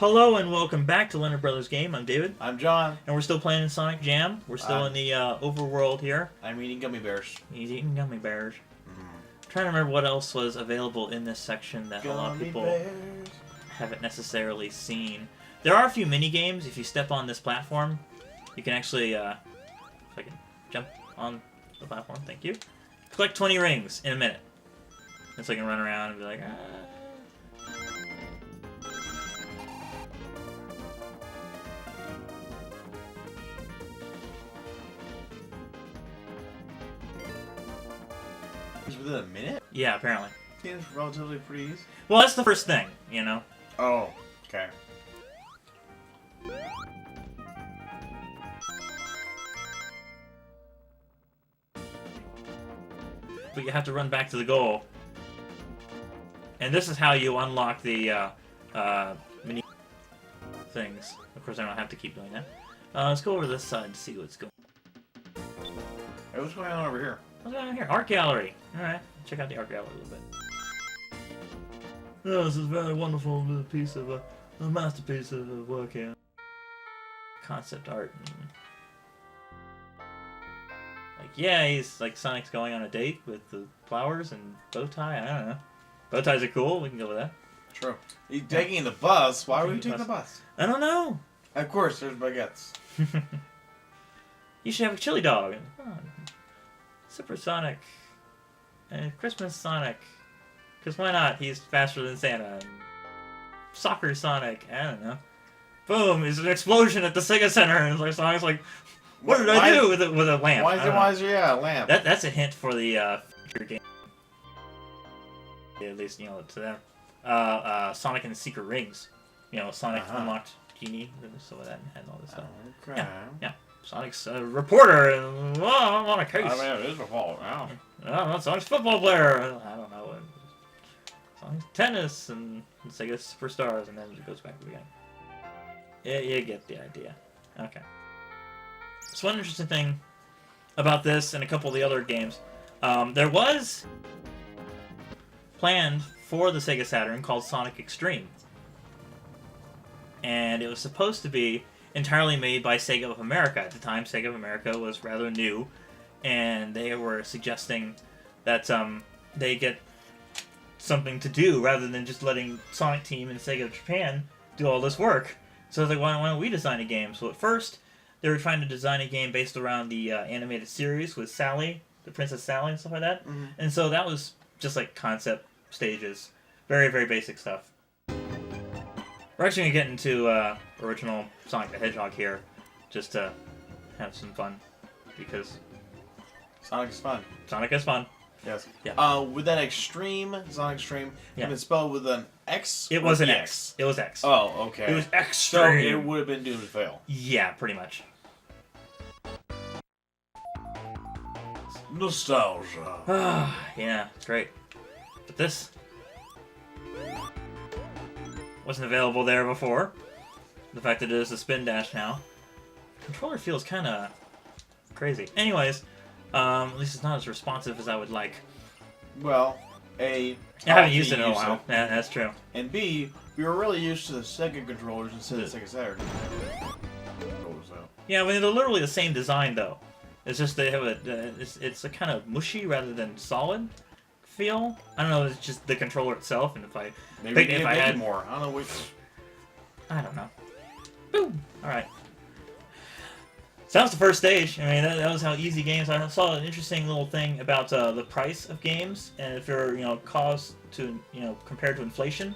Hello and welcome back to Leonard Brothers Game. I'm David. I'm John. And we're still playing Sonic Jam. We're still in the overworld here. I'm eating gummy bears. He's eating gummy bears. Trying to remember what else was available in this section that a lot of people haven't necessarily seen. There are a few mini games. If you step on this platform, you can actually, if I can jump on the platform, thank you. Collect 20 rings in a minute. And so I can run around and be like, ah. Within a minute? Yeah, apparently. Seems relatively pretty easy. Well, that's the first thing, you know? Oh, okay. But you have to run back to the goal. And this is how you unlock the mini things. Of course, I don't have to keep doing that. Let's go over this side to see what's going on. Hey, what's going on over here? What's going on here? Art gallery. Alright, check out the art gallery a little bit. Oh, this is a very wonderful piece of, a masterpiece of work here. Concept art. Like, yeah, he's like Sonic's going on a date with the flowers and bow tie. I don't know. Bow ties are cool. We can go with that. True. He's taking the bus. Why were you taking the bus? I don't know. Of course, there's baguettes. You should have a chili dog. Oh, Super Sonic. And Christmas Sonic. Because why not? He's faster than Santa. And Soccer Sonic. I don't know. Boom! There's an explosion at the Sega Center. And Sonic's like, what did I do with a lamp? Why is there a lamp? That's a hint for the future game. Yeah, at least, you know, to them. Sonic and the Secret Rings. You know, Sonic unlocked Genie and some of that and all this stuff. Okay. Yeah. Sonic's a reporter and I'm on a case. I mean, it is a fault. Wow. No, Sonic's a football player. I don't know. Sonic's tennis and Sega Superstars, and then it goes back to the game. Yeah, you get the idea. Okay. So one interesting thing about this and a couple of the other games, there was planned for the Sega Saturn called Sonic X-treme. And it was supposed to be entirely made by Sega of America. At the time, Sega of America was rather new, and they were suggesting that they get something to do rather than just letting Sonic Team and Sega of Japan do all this work. So I was like, why don't we design a game? So at first, they were trying to design a game based around the animated series with Sally, the Princess Sally and stuff like that. Mm-hmm. And so that was just like concept stages. Very, very basic stuff. We're actually going to get into original Sonic the Hedgehog here, just to have some fun, because Sonic is fun. Sonic is fun. Yes. Yeah. With that extreme, Sonic X-treme, yeah. It's spelled with an X? It was an X. It was X. Oh, okay. It was X-treme. So it would have been doomed to fail. Yeah, pretty much. Nostalgia. Yeah, it's great. But this wasn't available there before. The fact that it is a spin dash now. The controller feels kind of crazy. Anyways, at least it's not as responsive as I would like. Well, I haven't used it in a while. Yeah, that's true. And B, we were really used to the Sega controllers instead of the Sega Saturn. Yeah, I mean, they're literally the same design, though. It's just they have it's a kind of mushy rather than solid feel. I don't know, it's just the controller itself, and if I had more. I don't know which. I don't know. Boom. All right. So that was the first stage. I mean, that was how easy games. I saw an interesting little thing about the price of games, and if they're cost to compared to inflation,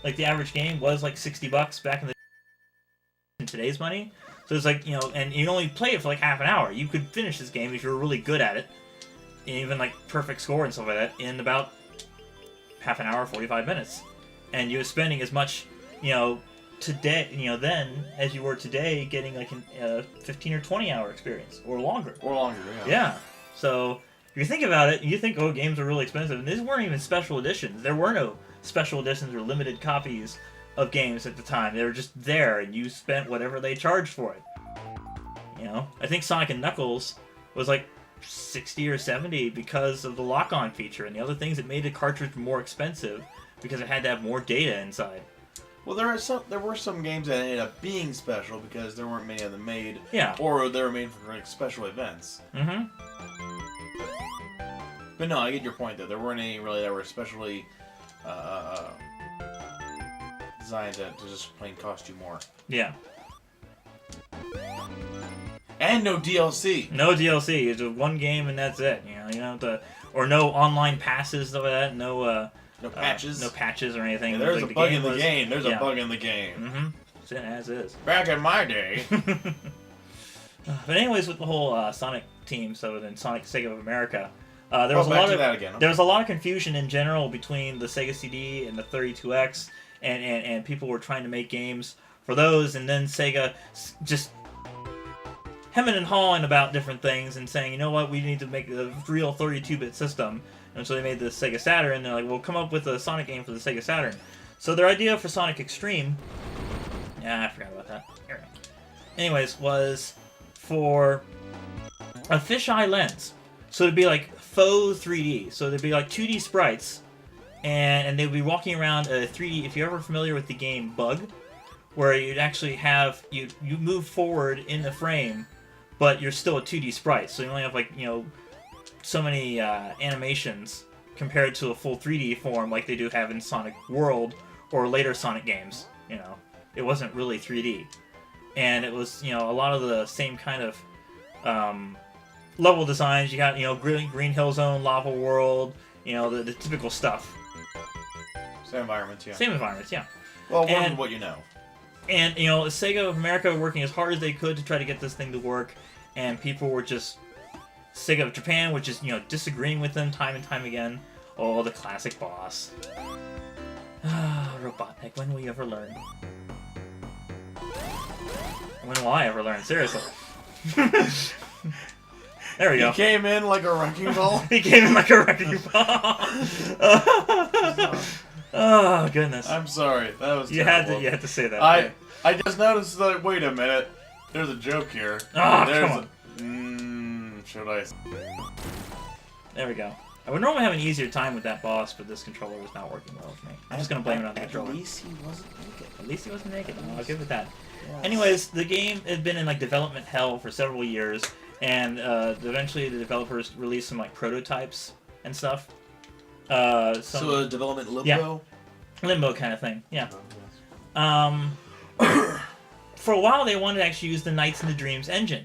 like the average game was like $60 back in today's money. So it's like and you only play it for like half an hour. You could finish this game if you were really good at it, and even like perfect score and stuff like that, in about half an hour, 45 minutes, and you were spending as much today, then, as you were today, getting like a 15 or 20 hour experience, or longer. Yeah. Yeah. So, if you think about it, you think, oh, games are really expensive, and these weren't even special editions. There were no special editions or limited copies of games at the time. They were just there, and you spent whatever they charged for it. I think Sonic and Knuckles was like 60 or 70 because of the lock-on feature, and the other things that made the cartridge more expensive because it had to have more data inside. Well, there were some games that ended up being special because there weren't many of them made. Yeah. Or they were made for like special events. Mm-hmm. But no, I get your point though. There weren't any really that were especially designed to just plain cost you more. Yeah. And no DLC. No DLC. It's just one game and that's it. You know, or no online passes, stuff like that. No patches. No patches or anything. Yeah, there's like a bug in the game. There's a bug in the game. Mm-hmm. It's as is. Back in my day. But anyways, with the whole Sonic team, so then Sonic Sega of America, there was there was a lot of confusion in general between the Sega CD and the 32X, and people were trying to make games for those, and then Sega just hemming and hawing about different things and saying, you know what, we need to make a real 32-bit system. And so they made the Sega Saturn, and they're like, well, come up with a Sonic game for the Sega Saturn. So their idea for Sonic X-treme, yeah, I forgot about that. Here we go. Anyways, was for a fisheye lens. So it'd be like faux 3D. So there'd be like 2D sprites, and they'd be walking around a 3D. If you're ever familiar with the game Bug, where you'd actually have you move forward in the frame, but you're still a 2D sprite. So you only have like, you know, so many animations compared to a full 3D form like they do have in Sonic World or later Sonic games. You know, it wasn't really 3D, and it was, you know, a lot of the same kind of level designs. You got, you know, Green Hill Zone, Lava World, you know, the typical stuff. Same environments, yeah. Same environments, yeah. Well, one of what you know. And, you know, Sega of America were working as hard as they could to try to get this thing to work, and people were just... Sega of Japan, which is, you know, disagreeing with them time and time again. Oh, the classic boss. Ah, Robotnik, when will you ever learn? When will I ever learn? Seriously. There we go. He came in like a wrecking ball? He came in like a wrecking ball. Oh, goodness. I'm sorry. That was you terrible. had to say that. I just noticed that, wait a minute, there's a joke here. Oh, there's come on. Should I? There we go. I would normally have an easier time with that boss, but this controller was not working well with me. I'm just going to blame it on the controller. At least he wasn't naked. At least he wasn't naked. I'll give it that. Yes. Anyways, the game had been in like development hell for several years, and eventually the developers released some like prototypes and stuff. So a development limbo? Yeah. Limbo kind of thing, yeah. For a while they wanted to actually use the Nights into Dreams engine.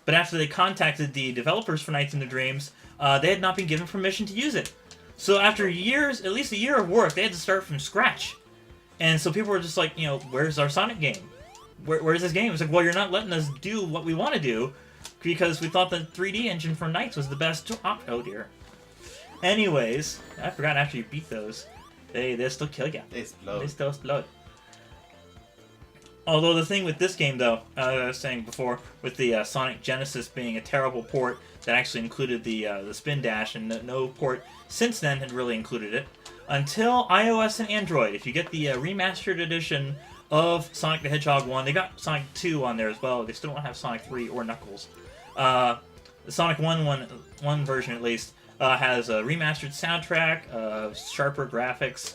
But after they contacted the developers for Nights into Dreams, they had not been given permission to use it. So after years, at least a year of work, they had to start from scratch. And so people were just like, you know, where's our Sonic game? Where's this game? It's like, well, you're not letting us do what we want to do because we thought the 3D engine for Nights was the best. Oh, dear. Anyways, I forgot after you beat those, they still kill you. They explode. They still explode. Although the thing with this game, though, I was saying before, with the Sonic Genesis being a terrible port that actually included the spin dash, and no port since then had really included it, until iOS and Android. If you get the remastered edition of Sonic the Hedgehog 1, they got Sonic 2 on there as well. They still don't have Sonic 3 or Knuckles. The Sonic 1 version, at least, has a remastered soundtrack, sharper graphics,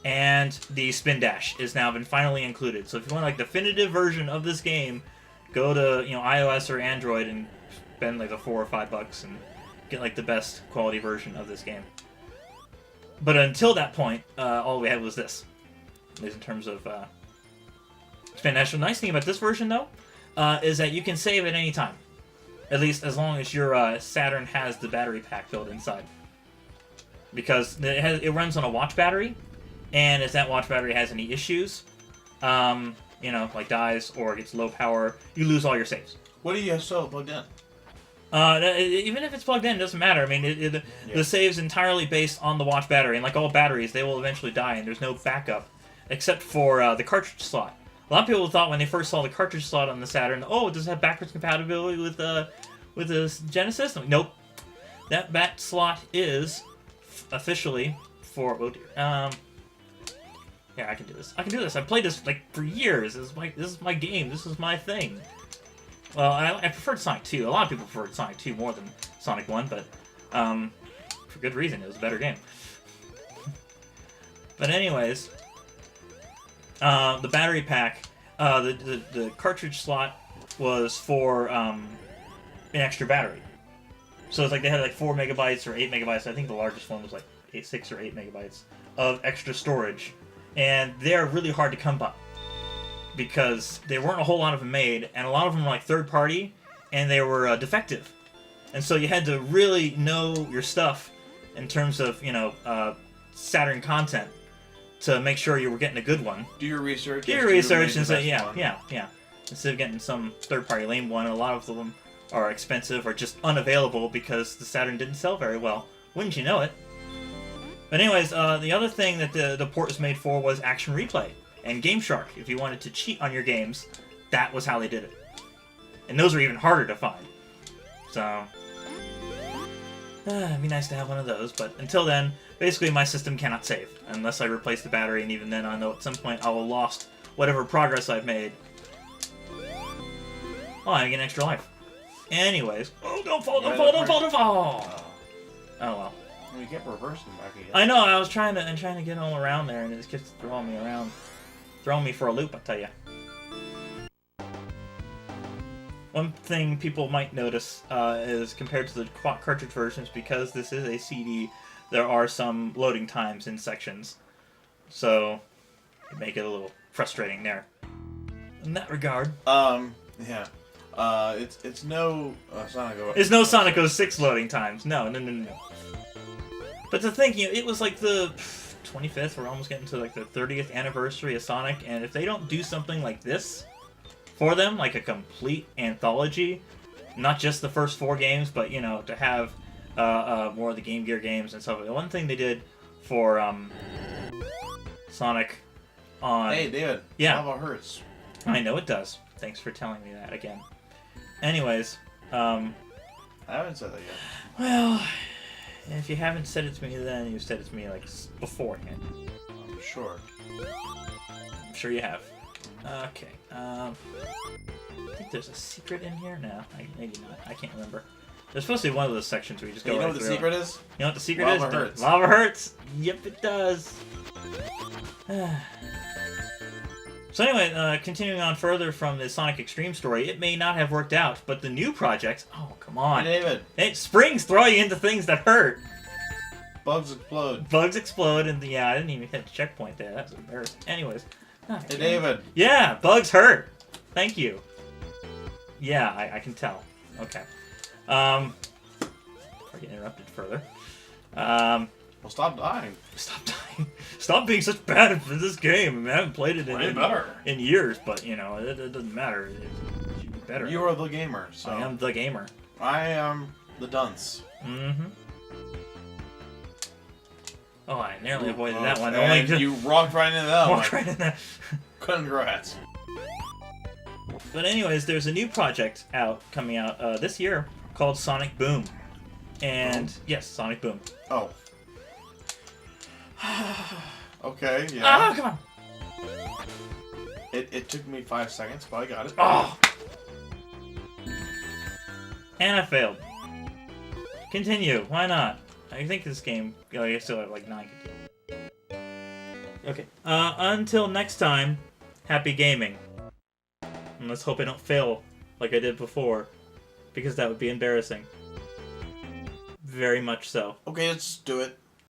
and the spin dash has now been finally included. So if you want like definitive version of this game, go to, you know, iOS or Android and spend like the $4 or $5 and get like the best quality version of this game. But until that point, all we had was this, at least in terms of spin dash. The nice thing about this version though is that you can save at any time, at least as long as your Saturn has the battery pack built inside, because it runs on a watch battery. And if that watch battery has any issues, you know, like dies or gets low power, you lose all your saves. What do you have still plugged in? Even if it's plugged in, it doesn't matter. I mean, the save's entirely based on the watch battery, and like all batteries, they will eventually die, and there's no backup, except for the cartridge slot. A lot of people thought when they first saw the cartridge slot on the Saturn, oh, does it have backwards compatibility with the Genesis? Nope. That slot is officially for... Oh dear. Yeah, I can do this. I can do this. I've played this like for years. This is my game. This is my thing. Well, I preferred Sonic 2. A lot of people preferred Sonic 2 more than Sonic 1, but for good reason. It was a better game. But anyways, The battery pack, the cartridge slot was for an extra battery. So it's like they had like 4 megabytes or 8 megabytes. I think the largest one was like 6 or 8 megabytes of extra storage, and they're really hard to come by because there weren't a whole lot of them made, and a lot of them were like third party, and they were defective, and so you had to really know your stuff in terms of Saturn content to make sure you were getting a good one. Do your research. Do your research and say yeah. Instead of getting some third party lame one, a lot of them are expensive or just unavailable because the Saturn didn't sell very well. Wouldn't you know it? But anyways, the other thing that the port was made for was Action Replay and Game Shark. If you wanted to cheat on your games, that was how they did it. And those are even harder to find. So, it'd be nice to have one of those. But until then, basically my system cannot save unless I replace the battery, and even then I know at some point I will have lost whatever progress I've made. Oh, I get an extra life. Anyways. Oh, don't fall. Oh, well. You kept reversing back again. I know, I was trying to get all around there, and it just keeps throwing me around. Throwing me for a loop, I tell you. One thing people might notice is compared to the cartridge versions, because this is a CD, there are some loading times in sections. So, it make it a little frustrating there. In that regard. Yeah. It's no Sonic 06. It's no Sonic 06 loading times. No. But to think, it was like the 25th, we're almost getting to like the 30th anniversary of Sonic, and if they don't do something like this for them, like a complete anthology, not just the first 4 games, but, to have more of the Game Gear games and stuff. One thing they did for Sonic on... Hey, David. Yeah. Lava hurts. I know it does. Thanks for telling me that again. Anyways, I haven't said that yet. Well, if you haven't said it to me then, you've said it to me, like, beforehand. I'm sure. I'm sure you have. Okay, I think there's a secret in here? No, maybe not. I can't remember. There's supposed to be one of those sections where you just go You know right what the through. secret is? You know what the secret Lava is? hurts. Lava hurts! Yep, it does. So anyway, continuing on further from the Sonic X-treme story, it may not have worked out, but the new project... Oh, come on. Hey, David. Springs throw you into things that hurt. Bugs explode. Bugs explode, and I didn't even hit the checkpoint there. That was embarrassing. Anyways. Hey, David. Yeah, bugs hurt. Thank you. Yeah, I can tell. Okay. Before I get interrupted further. Well, stop dying. Stop dying. Stop being such bad for this game. I haven't played it in years, but, it doesn't matter. It should be better. You are the gamer, so... I am the gamer. I am the dunce. Mm-hmm. Oh, I nearly avoided that one. And you walked right into that one. Walked right in that. Congrats. But anyways, there's a new project coming out this year called Sonic Boom. And, yes, Sonic Boom. Oh. Okay, yeah. Ah, come on! It took me 5 seconds, but I got it. Oh! And I failed. Continue. Why not? I think this game... Oh, I still have like 9 continues. Okay. Until next time, happy gaming. And let's hope I don't fail like I did before, because that would be embarrassing. Very much so. Okay, let's do it.